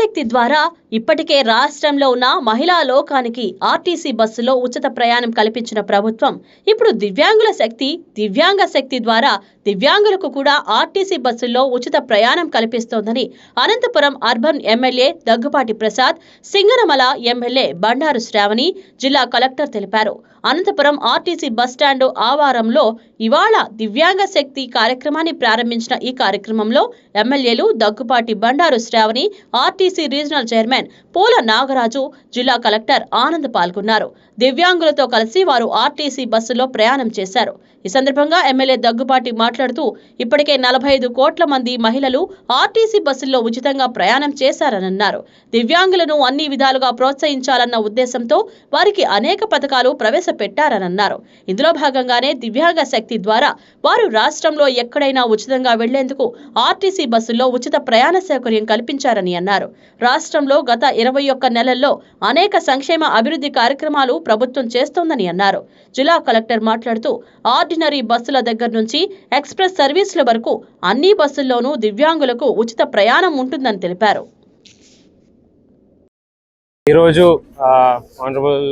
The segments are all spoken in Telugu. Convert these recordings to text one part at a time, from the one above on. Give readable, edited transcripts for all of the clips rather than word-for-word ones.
శక్తి ద్వారా ఇప్పటికే రాష్ట్రంలో ఉన్న మహిళా లోకానికి ఆర్టీసీ బస్సులో ఉచిత ప్రయాణం కల్పించిన ప్రభుత్వం ఇప్పుడు దివ్యాంగ శక్తి ద్వారా దివ్యాంగులకు కూడా ఆర్టీసీ బస్సుల్లో ఉచిత ప్రయాణం కల్పిస్తోందని Anantapur urban MLA Daggubati Prasad, Singanamala MLA Bandaru Sravani, జిల్లా కలెక్టర్ తెలిపారు. అనంతపురం ఆర్టీసీ బస్టాండు ఆవారంలో ఇవాళ దివ్యాంగ శక్తి కార్యక్రమాన్ని ప్రారంభించిన ఈ కార్యక్రమంలో ఎమ్మెల్యేలు Daggubati Bandaru Sravani, RTC regional chairman Poola Nagaraju, జిల్లా కలెక్టర్ ఆనంద్ పాల్గొన్నారు. దివ్యాంగులతో కలిసి వారు ఆర్టీసీ బస్సులో ప్రయాణం చేశారు. ఈ సందర్భంగా ఎమ్మెల్యే దగ్గుపాటి మాట్లాడుతూ ఇప్పటికే 45 కోట్ల మంది మహిళలు ఆర్టీసీ బస్సుల్లో ఉచితంగా ప్రయాణం చేశారన్నారు. దివ్యాంగులను అన్ని విధాలుగా ప్రోత్సహించాలన్న ఉద్దేశంతో వారికి అనేక పథకాలు ప్రవేశపెట్టారన్నారు. ఇందులో భాగంగానే దివ్యాంగ శక్తి ద్వారా వారు రాష్ట్రంలో ఎక్కడైనా ఉచితంగా వెళ్లేందుకు ఆర్టీసీ బస్సుల్లో ఉచిత ప్రయాణ సౌకర్యం కల్పించారని అన్నారు. రాష్ట్రంలో గత 21 నెలల్లో అనేక సంక్షేమ అభివృద్ధి కార్యక్రమాలు ప్రభుత్వం చేస్తోందని అన్నారు. జిల్లా కలెక్టర్ మాట్లాడుతూ ఆర్డినరీ బస్సుల దగ్గర నుంచి ఎక్స్ప్రెస్ సర్వీసుల వరకు అన్ని బస్సుల్లోనూ దివ్యాంగులకు ఉచిత ప్రయాణం ఉంటుందని తెలిపారు. ఈరోజు ఆనరబుల్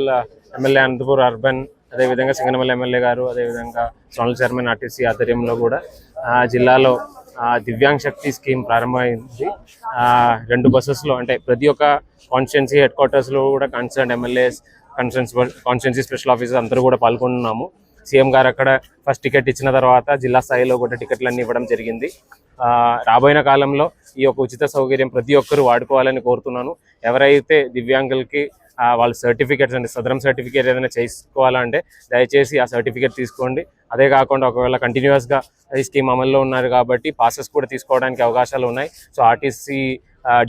ఎమ్మెల్యే అనంతపూర్ అర్బన్, అదేవిధంగా సింగనమల ఎమ్మెల్యే గారు, అదేవిధంగా జోనల్ చైర్మన్ ఆర్టీసీ ఆధ్వర్యంలో కూడా జిల్లాలో దివ్యాంగ్ శక్తి స్కీమ్ ప్రారంభమైంది. 2 బస్సెస్లో, అంటే ప్రతి ఒక్క కాన్స్టిట్యున్సీ హెడ్ క్వార్టర్స్లో కూడా concern MLAs, constituency special officer అందరూ కూడా పాల్గొన్నాము. సీఎం గారు అక్కడ ఫస్ట్ టికెట్ ఇచ్చిన తర్వాత జిల్లా స్థాయిలో కూడా టికెట్లన్నీ ఇవ్వడం జరిగింది. రాబోయే కాలంలో ఈ యొక్క ఉచిత సౌకర్యం ప్రతి ఒక్కరూ వాడుకోవాలని కోరుతున్నాను. ఎవరైతే దివ్యాంగులకి వాళ్ళ సర్టిఫికేట్స్, అంటే సదరం సర్టిఫికేట్ ఏదైనా చేసుకోవాలంటే దయచేసి ఆ సర్టిఫికేట్ తీసుకోండి. అదే కాకుండా ఒకవేళ కంటిన్యూస్గా ఈ స్కీమ్ అమల్లో ఉన్నారు కాబట్టి పాసెస్ కూడా తీసుకోవడానికి అవకాశాలు ఉన్నాయి. సో ఆర్టీసీ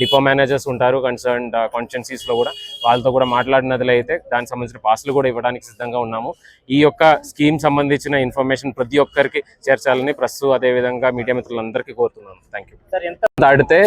డిపో మేనేజర్స్ ఉంటారు కన్సర్న్డ్ కాన్స్టిట్యున్సీస్లో కూడా, వాళ్ళతో కూడా మాట్లాడినట్లయితే దానికి సంబంధించిన పాసులు కూడా ఇవ్వడానికి సిద్ధంగా ఉన్నాము. ఈ యొక్క స్కీమ్ సంబంధించిన ఇన్ఫర్మేషన్ ప్రతి ఒక్కరికి చేర్చాలని ప్రెస్, అదేవిధంగా మీడియా మిత్రులందరికీ కోరుతున్నాను. Thank you. దాటితే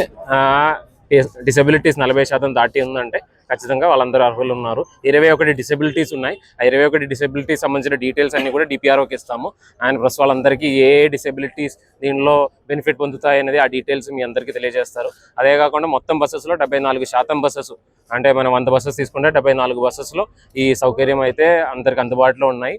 డిసెబిలిటీస్ 40% దాటి ఉందంటే ఖచ్చితంగా వాళ్ళందరూ అర్హులు ఉన్నారు. 21 డిసెబిలిటీస్ ఉన్నాయి. ఆ 21 డిసెబిలిటీస్ సంబంధించిన డీటెయిల్స్ అన్ని కూడా డిపిఆర్ఓకి ఇస్తాము. అండ్ ప్లస్ వాళ్ళందరికీ ఏ డిసెబిలిటీస్ దీనిలో బెనిఫిట్ పొందుతాయి అనేది ఆ డీటెయిల్స్ మీ అందరికీ తెలియజేస్తారు. అదే కాకుండా మొత్తం బస్సెస్లో 74% బస్సెస్, అంటే మనం 100 బస్సెస్ తీసుకుంటే 74 బస్సెస్లో ఈ సౌకర్యం అయితే అందరికి అందుబాటులో ఉన్నాయి.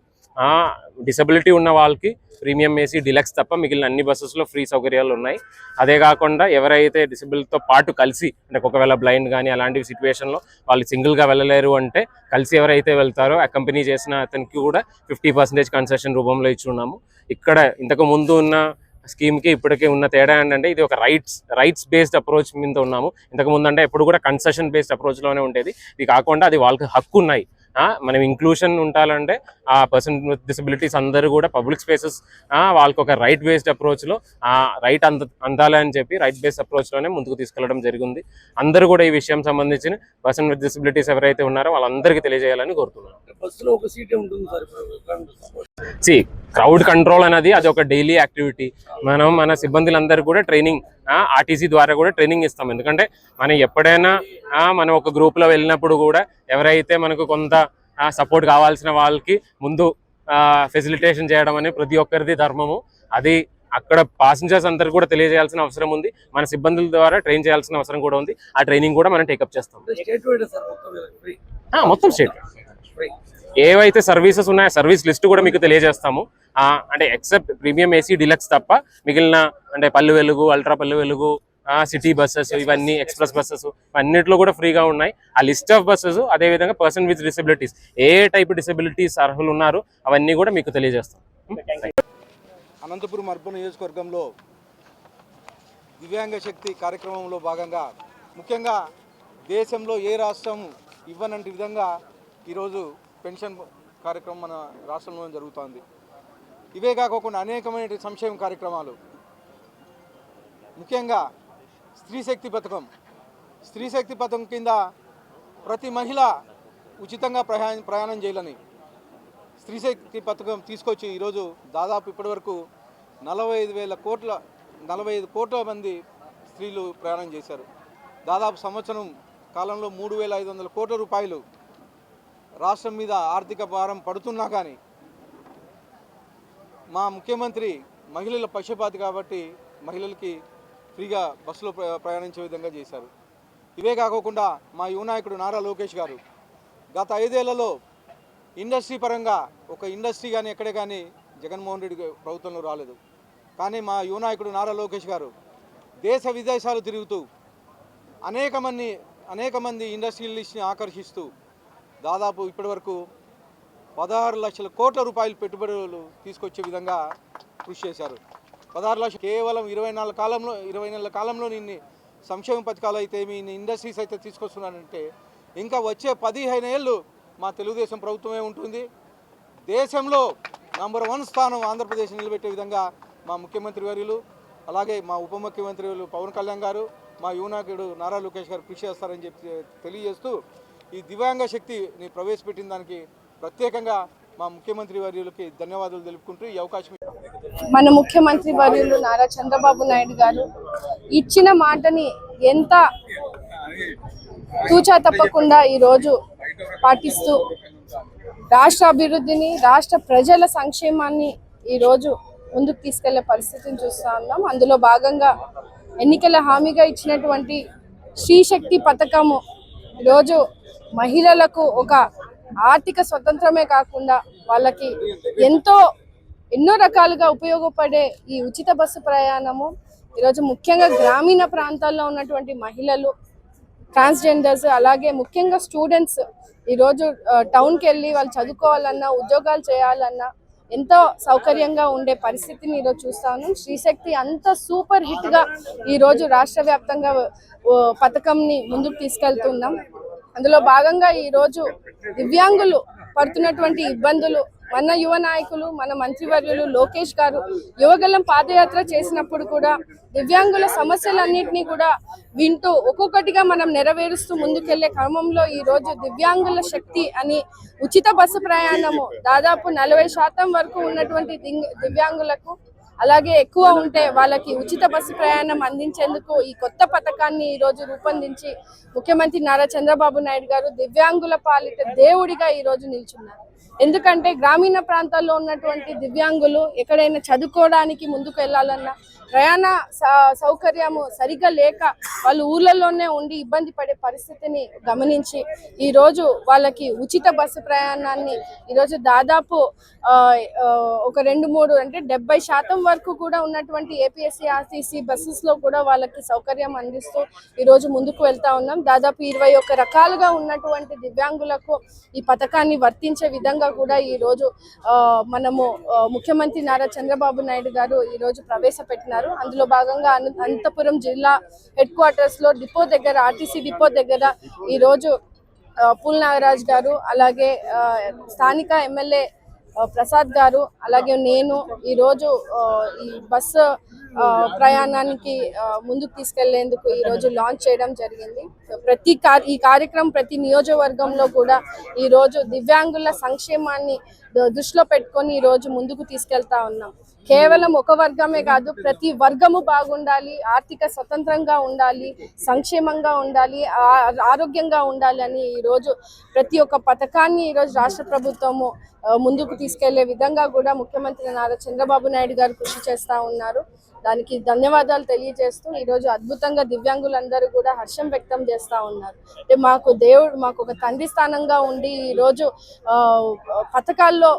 డిసెబిలిటీ ఉన్న వాళ్ళకి ప్రీమియం ఏసీ డిలక్స్ తప్ప మిగిలిన అన్ని బస్సెస్లో ఫ్రీ సౌకర్యాలు ఉన్నాయి. అదే కాకుండా ఎవరైతే డిసెబిలిటీతో పాటు కలిసి, అంటే ఒకవేళ బ్లైండ్ కానీ అలాంటి సిచ్యువేషన్లో వాళ్ళు సింగిల్గా వెళ్ళలేరు అంటే కలిసి ఎవరైతే వెళ్తారో అకంపెనీ చేసిన అతనికి కూడా 50% కన్సెషన్ రూపంలో ఇచ్చున్నాము. ఇక్కడ ఇంతకు ముందు ఉన్న స్కీమ్కి ఇప్పటికే ఉన్న తేడా ఏంటంటే ఇది ఒక రైట్స్ బేస్డ్ అప్రోచ్ మీద ఉన్నాము. ఇంతకుముందు అంటే ఎప్పుడు కూడా కన్సెషన్ బేస్డ్ అప్రోచ్లోనే ఉండేది. ఇది కాకుండా అది వాళ్ళకి హక్కు ఉన్నాయి. మనం ఇంక్లూషన్ ఉండాలంటే ఆ పర్సన్ విత్ డిసబిలిటీస్ అందరూ కూడా పబ్లిక్ స్పేసెస్ వాళ్ళకి ఒక రైట్ బేస్డ్ అప్రోచ్లో రైట్ అందాలని చెప్పి రైట్ బేస్డ్ అప్రోచ్లోనే ముందుకు తీసుకెళ్లడం జరిగింది. అందరూ కూడా ఈ విషయం సంబంధించిన పర్సన్ విత్ డిసబిలిటీస్ ఎవరైతే ఉన్నారో వాళ్ళందరికీ తెలియజేయాలని కోరుతున్నాను. క్రౌడ్ కంట్రోల్ అనేది అది ఒక డైలీ యాక్టివిటీ. మనం మన సిబ్బందులందరూ కూడా ట్రైనింగ్ ఆర్టీసీ ద్వారా కూడా ట్రైనింగ్ ఇస్తాం. ఎందుకంటే మనం ఎప్పుడైనా మనం ఒక గ్రూప్లో వెళ్ళినప్పుడు కూడా ఎవరైతే మనకు కొంత సపోర్ట్ కావాల్సిన వాళ్ళకి ముందు ఫెసిలిటేషన్ చేయడం అనేది ప్రతి ఒక్కరిది ధర్మము. అది అక్కడ ప్యాసింజర్స్ అందరు కూడా తెలియజేయాల్సిన అవసరం ఉంది. మన సిబ్బందుల ద్వారా ట్రైన్ చేయాల్సిన అవసరం కూడా ఉంది. ఆ ట్రైనింగ్ కూడా మనం టేకప్ చేస్తాం. మొత్తం స్టేట్ ఏవైతే సర్వీసెస్ ఉన్నాయో సర్వీస్ లిస్ట్ కూడా మీకు తెలియజేస్తాము. అంటే ఎక్సెప్ట్ ప్రీమియం ఏసీ డిలక్స్ తప్ప మిగిలిన, అంటే Palle Velugu, ultra Palle Velugu, city buses, ఇవన్నీ ఎక్స్ప్రెస్ బస్సెస్ అన్నిట్లో కూడా ఫ్రీగా ఉన్నాయి. ఆ లిస్ట్ ఆఫ్ బస్సెస్, అదేవిధంగా person with disabilities A type disabilities అర్హులు ఉన్నారు అవన్నీ కూడా మీకు తెలియజేస్తాం. అనంతపురం అర్బన్ నియోజకవర్గంలో దివ్యాంగ శక్తి కార్యక్రమంలో భాగంగా ముఖ్యంగా దేశంలో ఏ రాష్ట్రం ఇవ్వనంటి విధంగా ఈరోజు పెన్షన్ కార్యక్రమం మన రాష్ట్రంలో జరుగుతోంది. ఇవే కాకుండా అనేకమైన సంక్షేమ కార్యక్రమాలు, ముఖ్యంగా స్త్రీ శక్తి పథకం కింద ప్రతి మహిళ ఉచితంగా ప్రయాణం చేయాలని స్త్రీ శక్తి పథకం తీసుకొచ్చి ఈరోజు దాదాపు ఇప్పటివరకు 45 కోట్ల మంది స్త్రీలు ప్రయాణం చేశారు. దాదాపు సంవత్సరం కాలంలో 3,500 కోట్ల రూపాయలు రాష్ట్రం మీద ఆర్థిక భారం పడుతున్నా కానీ మా ముఖ్యమంత్రి మహిళల పక్షపాతి కాబట్టి మహిళలకి ఫ్రీగా బస్సులో ప్రయాణించే విధంగా చేశారు. ఇవే కాకుండా మా యువ నాయకుడు నారా లోకేష్ గారు గత 5 ఏళ్లలో ఇండస్ట్రీ పరంగా ఒక ఇండస్ట్రీ కానీ ఎక్కడే కానీ జగన్మోహన్ రెడ్డి ప్రభుత్వంలో రాలేదు. కానీ మా యువ నాయకుడు నారా లోకేష్ గారు దేశ విదేశాలు తిరుగుతూ అనేక మంది ఇండస్ట్రియలిస్ట్ని ఆకర్షిస్తూ దాదాపు ఇప్పటివరకు 16 లక్షల కోట్ల రూపాయలు పెట్టుబడులు తీసుకొచ్చే విధంగా కృషి చేశారు. 16 లక్షలు కేవలం 20 నెలల కాలంలో ఇన్ని సంక్షేమ పథకాలు అయితే ఇన్ని ఇండస్ట్రీస్ అయితే తీసుకొస్తున్నానంటే ఇంకా వచ్చే 15 ఏళ్ళు మా తెలుగుదేశం ప్రభుత్వమే ఉంటుంది. దేశంలో నంబర్ 1 స్థానం ఆంధ్రప్రదేశ్ నిలబెట్టే విధంగా మా ముఖ్యమంత్రి వర్యులు అలాగే మా ఉప ముఖ్యమంత్రి పవన్ కళ్యాణ్ గారు మా యువ నాయకుడు నారా లోకేష్ గారు కృషి చేస్తారని చెప్పి తెలియజేస్తూ ఈ దివ్యాంగ శక్తిని ప్రవేశపెట్టిన దానికి ప్రత్యేకంగా మా ముఖ్యమంత్రి వర్యులకి ధన్యవాదాలు తెలుపుకుంటూ ఈ అవకాశం మన ముఖ్యమంత్రి వర్యులు నారా చంద్రబాబు నాయుడు గారు ఇచ్చిన మాటని ఎంత తూచా తప్పకుండా ఈరోజు పాటిస్తూ రాష్ట్ర అభివృద్ధిని రాష్ట్ర ప్రజల సంక్షేమాన్ని ఈరోజు ముందుకు తీసుకెళ్లే పరిస్థితిని చూస్తూ ఉన్నాం. అందులో భాగంగా ఎన్నికల హామీగా ఇచ్చినటువంటి శ్రీశక్తి పథకము ఈరోజు మహిళలకు ఒక ఆర్థిక స్వతంత్రమే కాకుండా వాళ్ళకి ఎన్నో రకాలుగా ఉపయోగపడే ఈ ఉచిత బస్సు ప్రయాణము ఈరోజు ముఖ్యంగా గ్రామీణ ప్రాంతాల్లో ఉన్నటువంటి మహిళలు, ట్రాన్స్జెండర్స్, అలాగే ముఖ్యంగా స్టూడెంట్స్ ఈరోజు టౌన్కి వెళ్ళి వాళ్ళు చదువుకోవాలన్నా ఉద్యోగాలు చేయాలన్నా ఎంతో సౌకర్యంగా ఉండే పరిస్థితిని ఈరోజు చూస్తా ఉన్నాం. శ్రీశక్తి అంత సూపర్ హిట్గా ఈరోజు రాష్ట్ర వ్యాప్తంగా పథకంని ముందుకు తీసుకెళ్తున్నాం. అందులో భాగంగా ఈరోజు దివ్యాంగులు పడుతున్నటువంటి ఇబ్బందులు మన యువ నాయకులు మన మంత్రివర్యులు లోకేష్ గారు యువగలం పాదయాత్ర చేసినప్పుడు కూడా దివ్యాంగుల సమస్యలన్నింటినీ కూడా వింటూ ఒక్కొక్కటిగా మనం నెరవేరుస్తూ ముందుకెళ్లే క్రమంలో ఈరోజు దివ్యాంగుల శక్తి అని ఉచిత బస్సు ప్రయాణము దాదాపు 40% వరకు ఉన్నటువంటి దివ్యాంగులకు అలాగే ఎక్కువ ఉంటే వాళ్ళకి ఉచిత బస్సు ప్రయాణం అందించేందుకు ఈ కొత్త పథకాన్ని ఈరోజు రూపొందించి ముఖ్యమంత్రి నారా చంద్రబాబు నాయుడు గారు దివ్యాంగుల పాలిట దేవుడిగా ఈరోజు నిల్చున్నారు. ఎందుకంటే గ్రామీణ ప్రాంతాల్లో ఉన్నటువంటి దివ్యాంగులు ఎక్కడైనా చదువుకోవడానికి ముందుకు వెళ్ళాలన్నా ప్రయాణ సౌకర్యము సరిగా లేక వాళ్ళు ఊళ్ళల్లోనే ఉండి ఇబ్బంది పడే పరిస్థితిని గమనించి ఈరోజు వాళ్ళకి ఉచిత బస్సు ప్రయాణాన్ని ఈరోజు దాదాపు ఒక 2-3 అంటే 70% వరకు కూడా ఉన్నటువంటి ఏపీఎస్ఆర్టీసీ బస్సెస్లో కూడా వాళ్ళకి సౌకర్యం అందిస్తూ ఈరోజు ముందుకు వెళ్తా ఉన్నాం. దాదాపు 21 రకాలుగా ఉన్నటువంటి దివ్యాంగులకు ఈ పథకాన్ని వర్తించే విధంగా కూడా ఈరోజు మనము ముఖ్యమంత్రి నారా చంద్రబాబు నాయుడు గారు ఈరోజు ప్రవేశపెట్టినారు. అందులో భాగంగా అనంతపురం జిల్లా హెడ్ క్వార్టర్స్ లో డిపో దగ్గర ఆర్టీసీ డిపో దగ్గర ఈరోజు పూల్ నాగరాజ్ గారు అలాగే స్థానిక ఎమ్మెల్యే ప్రసాద్ గారు అలాగే నేను ఈరోజు ఈ బస్సు ప్రయాణానికి ముందుకు తీసుకెళ్లేందుకు ఈరోజు లాంచ్ చేయడం జరిగింది. ఈ కార్యక్రమం ప్రతి నియోజకవర్గంలో కూడా ఈరోజు దివ్యాంగుల సంక్షేమాన్ని దృష్టిలో పెట్టుకొని ఈరోజు ముందుకు తీసుకెళ్తా ఉన్నాం. కేవలం ఒక వర్గమే కాదు, ప్రతి వర్గము బాగుండాలి, ఆర్థిక స్వతంత్రంగా ఉండాలి, సంక్షేమంగా ఉండాలి, ఆరోగ్యంగా ఉండాలి అని ఈరోజు ప్రతి ఒక్క పథకాన్ని ఈరోజు రాష్ట్ర ప్రభుత్వము ముందుకు తీసుకెళ్లే విధంగా కూడా ముఖ్యమంత్రి నారా చంద్రబాబు నాయుడు గారు కృషి చేస్తూ ఉన్నారు. దానికి ధన్యవాదాలు తెలియజేస్తూ ఈరోజు అద్భుతంగా దివ్యాంగులందరూ కూడా హర్షం వ్యక్తం చేస్తూ ఉన్నారు. అంటే మాకు ఒక తండ్రి స్థానంగా ఉండి ఈరోజు పథకాల్లో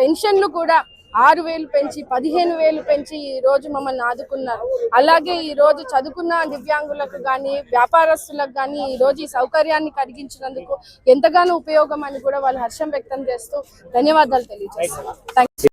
పెన్షన్లు కూడా 6,000 పెంచి 15,000 పెంచి ఈరోజు మమ్మల్ని ఆదుకున్నారు. అలాగే ఈరోజు చదువుకున్న దివ్యాంగులకు కానీ వ్యాపారస్తులకు కానీ ఈరోజు ఈ సౌకర్యాన్ని కలిగించినందుకు ఎంతగానో ఉపయోగం అని కూడా వాళ్ళు హర్షం వ్యక్తం చేస్తూ ధన్యవాదాలు తెలియజేస్తున్నారు.